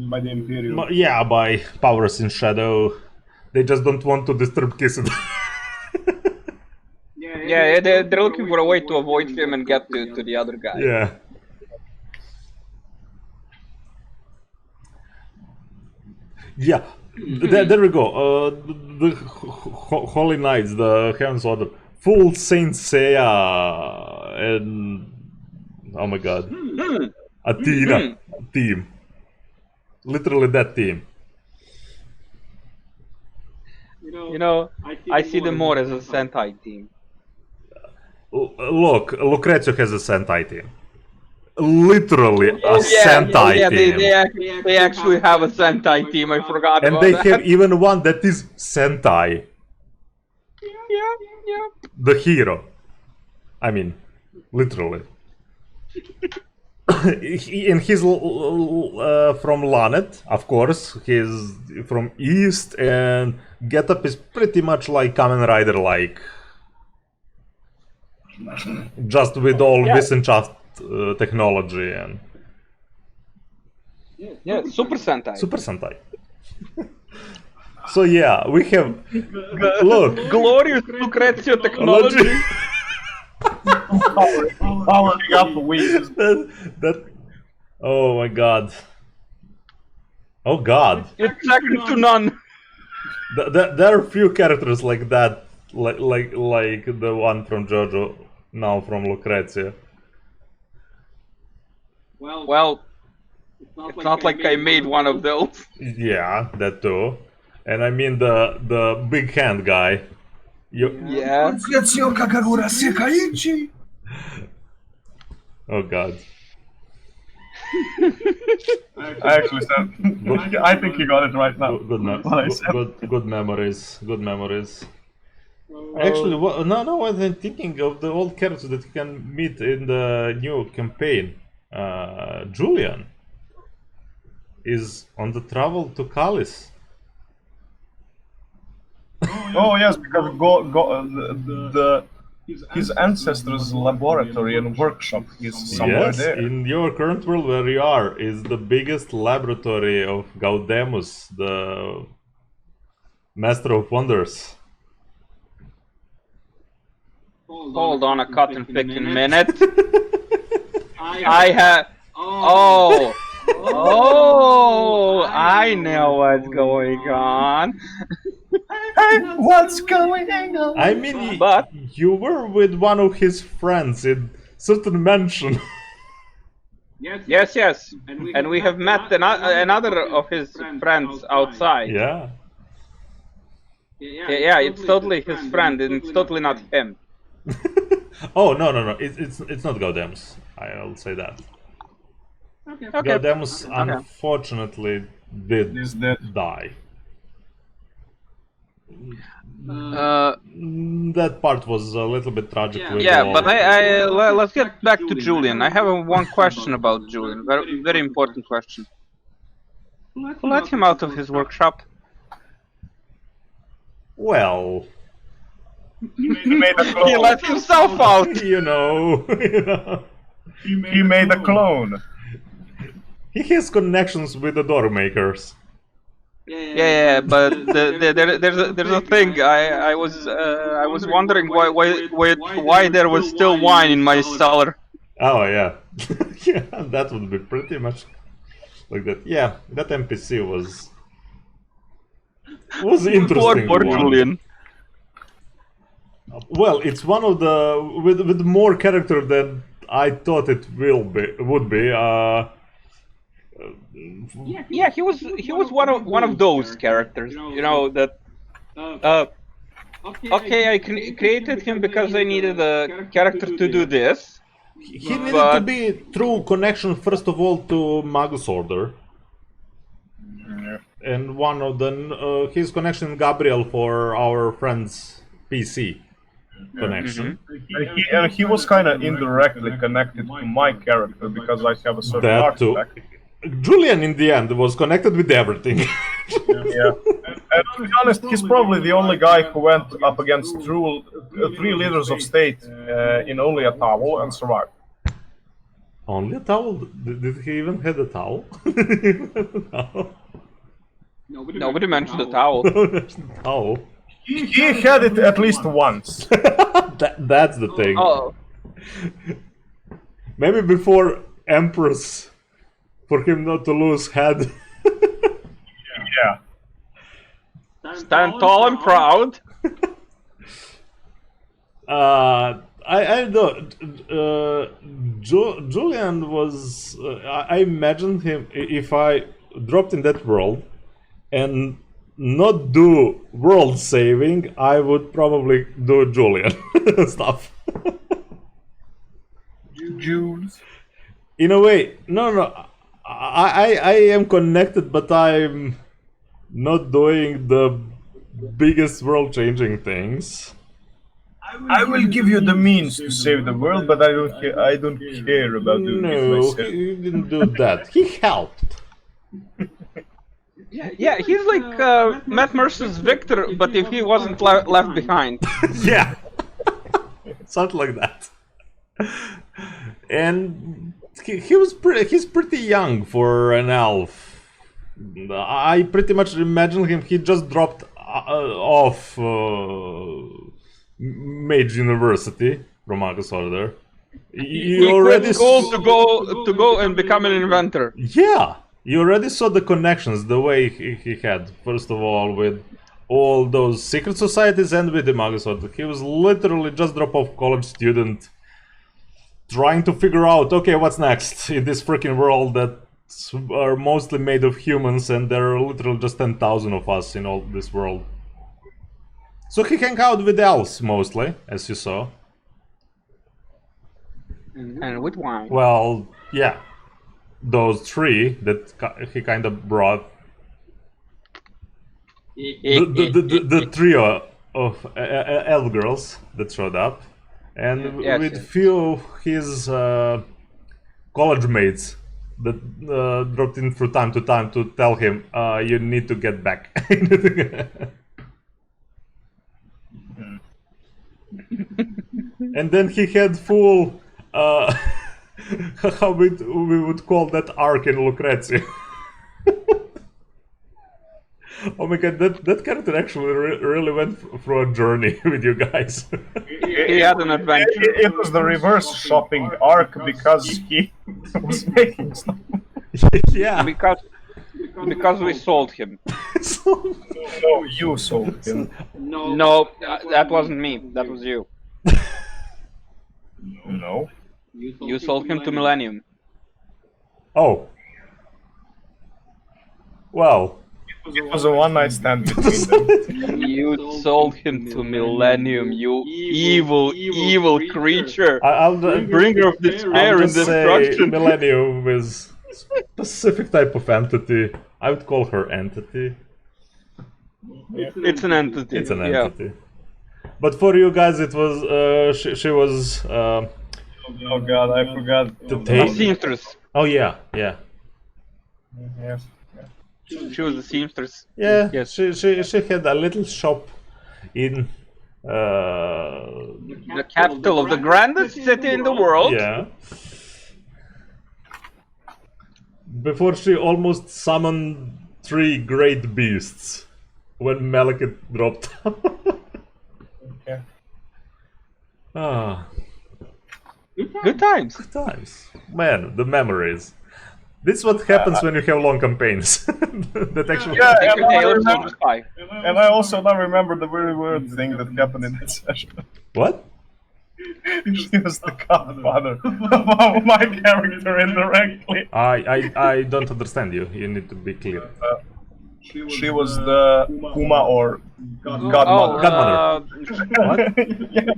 by the Imperial. Yeah, by powers in shadow. They just don't want to disturb Kishidan. Yeah, they're looking for a way to avoid him and get to the other guy. Yeah. Yeah, there we go. The Holy Knights, the Heaven's Order, full Saint Seiya, and oh my god, Athena team. Literally that team. You know, I see them more as a Sentai team. Look, Lucrezio has a Sentai team. Literally a Sentai team. They actually have a Sentai team, I forgot and about they that. have even one that is Sentai. Yeah. The hero. I mean, literally. And he's from Lanet, of course. He's from East, and getup is pretty much like Kamen Rider-like. Just with all Wissenschaft technology and... Yeah, Super Sentai. Super Sentai. So yeah, we have... Look! Glorious Lucrezio technology! Powering up wings. Oh my god. Oh god. It's second to none. There are few characters like that, like the one from JoJo, now from Lucrezia. Well, it's not like I made one of those. Yeah, that too. And I mean the big hand guy. Yeah. Oh god. I actually said, I think you got it right now. Good memories. Good memories. Actually, now I'm thinking of the old characters that you can meet in the new campaign. Julian is on the travel to Kalis. Oh yes, because his ancestors' laboratory and workshop is somewhere Yes, there. in your current world where you are is the biggest laboratory of Gaudemus, the Master of Wonders. Hold on a cotton picking minute. I have. Oh, I know what's going on. What's going on? I mean, But you were with one of his friends in certain mansion. yes, and we have met another of his friends outside. Yeah. Yeah, it's totally his friend, and it's totally not him. Oh no. It's not Gaudemus. I'll say that. Okay. Gaudemus unfortunately did die. That part was a little bit tragic. Yeah, but let's get back to Julian. I have one question about Julian. Very, very important question. Who let him out of his workshop? Well, He let himself out. you know. He made a clone. He has connections with the door makers. Yeah, but there's a thing. I was wondering why there was still wine in my cellar. Oh yeah, yeah, that would be pretty much like that. Yeah, that NPC was interesting. Poor one. Julian. Well, it's one of the with more character than I thought it would be. Yeah, he was one of those characters. You know that. Okay, I created him because I needed a character to do this. He needed to be through connection first of all to Magus Order. And one of the his connection Gabriel for our friend's PC connection. And he was kind of indirectly connected to my character because I have a certain artifact. Julian, in the end, was connected with everything. Yeah. And to be honest, he's probably the only guy who went up against three leaders of state in only a towel and survived. Only a towel? Did he even have a towel? No. Nobody mentioned the towel. Towel. He had it at least once. That's the thing. Oh. Maybe before Empress, for him not to lose head. Yeah. Stand tall and proud. I don't. Julian was. I imagined him if I dropped in that world and not do world saving, I would probably do Julian stuff. Jules. In a way, no. I am connected, but I'm not doing the biggest world-changing things. I will give you the means to save the world, but I don't care about doing it No, myself. he didn't do that. He helped. Yeah, he's like Matt Mercer's Victor, but if he wasn't left behind. Yeah, something like that. And he's pretty young for an elf. I pretty much imagine him. He just dropped off Mage University from Magus Order. You already goal to go and become an inventor. Yeah, you already saw the connections, the way he had. First of all, with all those secret societies and with the Manga Sword. He was literally just drop-off college student trying to figure out, okay, what's next in this freaking world that are mostly made of humans, and there are literally just 10,000 of us in all this world. So he hung out with elves mostly, as you saw. And with wine. Well, yeah, those three that he kind of brought. The trio of elf girls that showed up, and with few of his college mates that dropped in from time to time to tell him, you need to get back. And then he had full how we would call that arc in Lucrezia. Oh my god, that character actually really went through a journey with you guys. He had an adventure. It was the reverse shopping arc because he was making stuff. Yeah. Because we sold him. No, you sold him. No, that wasn't me. That was you. No. You sold him to Millennium. Oh. Well. It was a one-night stand between them. You sold him to Millennium, you evil creature. I'll bringer of despair and destruction. Millennium is a specific type of entity. I would call her entity. It's an entity. It's an entity. Yeah. But for you guys, it was she was. Oh god, I forgot. The seamstress. Oh yeah. Yes. She was the seamstress. Yeah. Yes. She had a little shop in the capital of the grandest city in the world. Yeah. Before she almost summoned 3 great beasts when Malekith dropped. Okay. Ah. Good times. Good times. Man, the memories. This is what happens when you have long campaigns. That actually. Yeah, and I also now remember the very weird thing that happened in that session. What? She was the godfather of my character indirectly. I don't understand you. You need to be clear. She was the Kuma or godmother. Godmother. What? Yeah.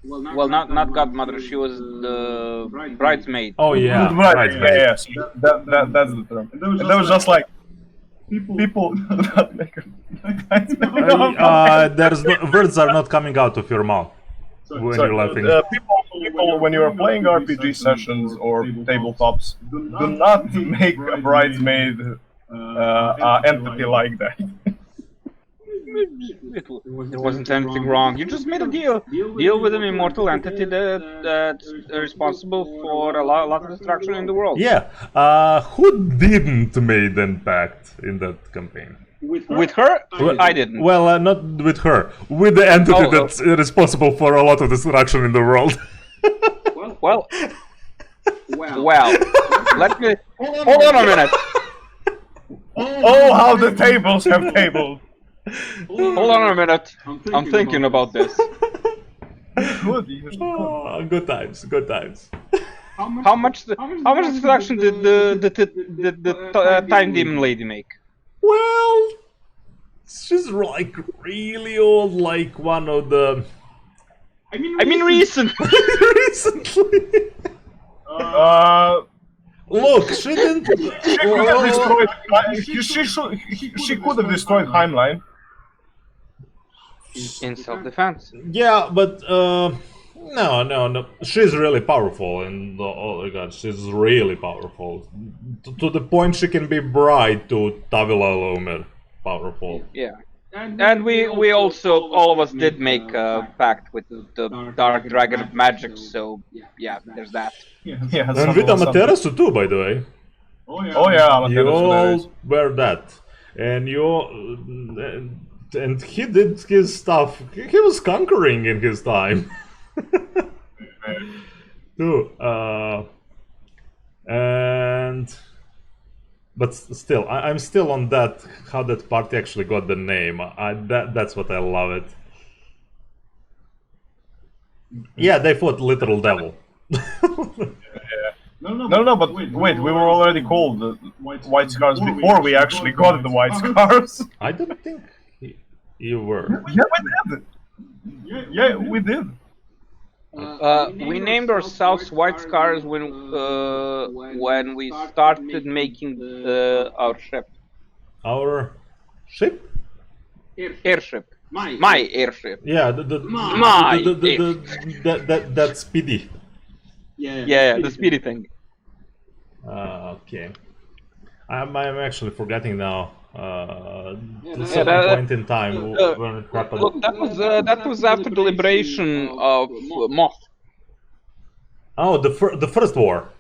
Well, not godmother. She was the bridesmaid. Oh yeah, right. Yes, that's the term. And that was just like people not make there's words are not coming out of your mouth when you're laughing. People, when you are playing RPG sessions or tabletops, do not make a bridesmaid entity like that. There wasn't anything wrong. You just made a deal with an immortal entity that's responsible for a lot of destruction in the world. Yeah. Who didn't made an pact in that campaign? With her? I didn't. Well, not with her. With the entity that's responsible for a lot of destruction in the world. Well. Let me. Hold on a minute. Oh, how the tables have tabled. Hold on a minute. I'm thinking about this. Good times. Good times. How much destruction did the time demon lady make? Well, she's like really old, like one of the. I mean recently. Recently. Look, she didn't. She could have destroyed Heimline. In self-defense. Yeah, but no. She's really powerful, and oh my god, she's really powerful. To the point she can be bride to Tavila Lomer. Powerful. Yeah. And we also, all of us did make a pact with the Dark Dragon of Magic, so yeah, there's that. Yeah, and with Amaterasu too, by the way. Oh yeah, you all wear that, and and he did his stuff. He was conquering in his time. too. But still, I'm still on that, how that party actually got the name. That's what I love it. Yeah, they fought Literal Devil. No, but wait, we were already called the White Scars before we actually got the White Scars. I don't think you were. Yeah, we did. Yeah, we did. We named ourselves White Scars when we started making our ship. Our ship? Airship. My airship. Yeah, that speedy. Yeah, the speedy thing. Okay. I'm actually forgetting now. To certain point in time when it happened. Look, that was after the liberation of Moth. Oh, the first war.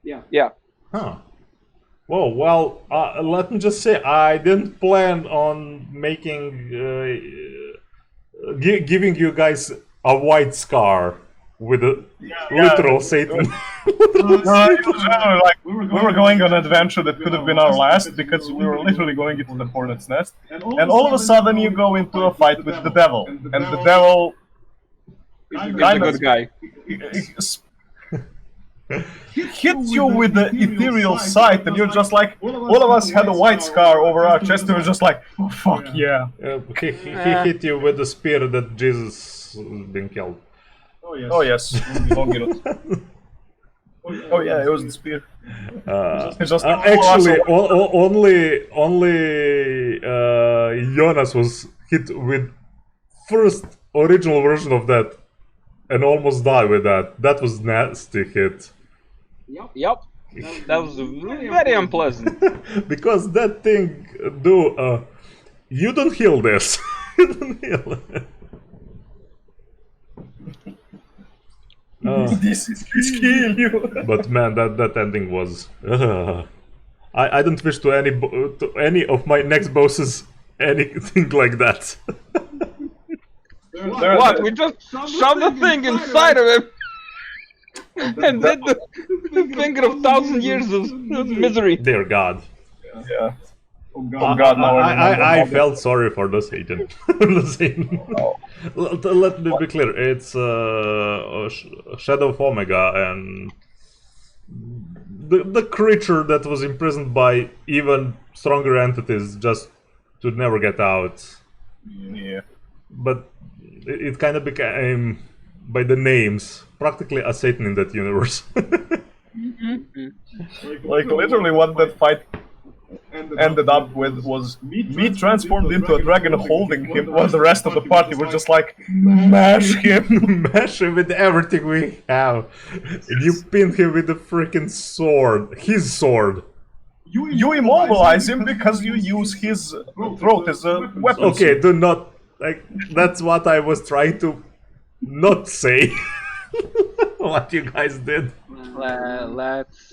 Yeah. Huh. Whoa. Well, let me just say, I didn't plan on making giving you guys a white scar with a literal Satan. It was generally like we were going on an adventure that could have been our last because we were literally going into the hornet's nest, and all of a sudden you go into a fight with the devil, and the devil Kind of good guy. hits you with the ethereal sight, and you're just like, all of us had a white scar over our chest, and we're just like, oh fuck yeah. He hit you with the spear that Jesus been killed. Oh yes. Oh yeah, it was the spear. It's just Actually, only Jonas was hit with first original version of that, and almost died with that. That was nasty hit. Yep. That was very unpleasant. Because that thing you don't heal this. You don't heal it. This is kill you. But man, that ending was. I don't wish to any of my next bosses anything like that. What? We just shoved the thing inside of him and did the finger of 1,000 years of misery. Dear God. Yeah. Oh God, no. I felt sorry for the Satan. Let me be clear. It's Shadow of Omega, and the creature that was imprisoned by even stronger entities just to never get out. Yeah. But it kind of became, by the names, practically a Satan in that universe. Like literally what that fight ended up with was me transformed into a dragon holding him, while the rest of the party were just like, mash him. Mash him with everything we have. And you pin him with the freaking sword. His sword. You immobilize him because you use his throat as a weapon. Okay, do not... Like, that's what I was trying to not say. What you guys did. Let's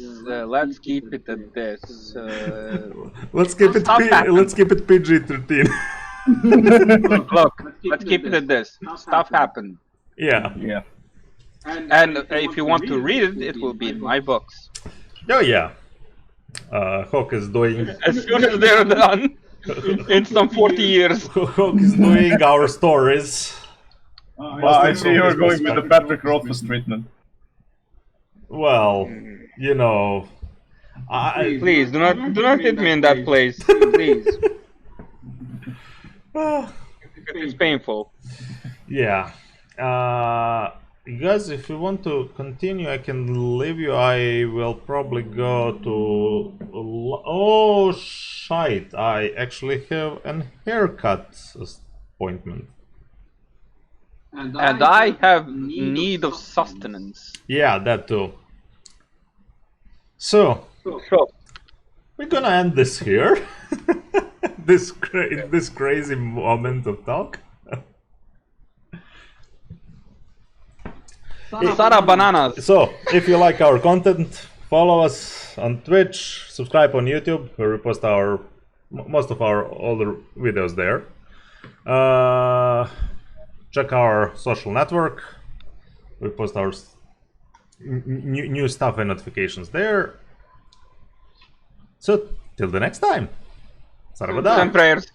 keep it at this. Let's keep it PG-13. Look, let's keep it at this. Stuff happened. Yeah. And if you want to read it, it will be in my books. Oh yeah. Hawk is doing... As soon as they're done, in some 40 years. Hawk is doing our stories. I see you're going with the Patrick Rothfuss treatment. Well, you know... Please, do not hit me in that place. Please. It's painful. Yeah. Guys, if you want to continue, I can leave you. I will probably go to... Oh, shite. I actually have an haircut appointment. And I have need of sustenance. Yeah, that too. So, we're gonna end this here. this crazy moment of talk. Sara bananas. So, if you like our content, follow us on Twitch, subscribe on YouTube, where we post most of our older videos there. Check our social network. We post our new stuff and notifications there. So till the next time. Sarvada. And prayers.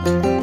Bye.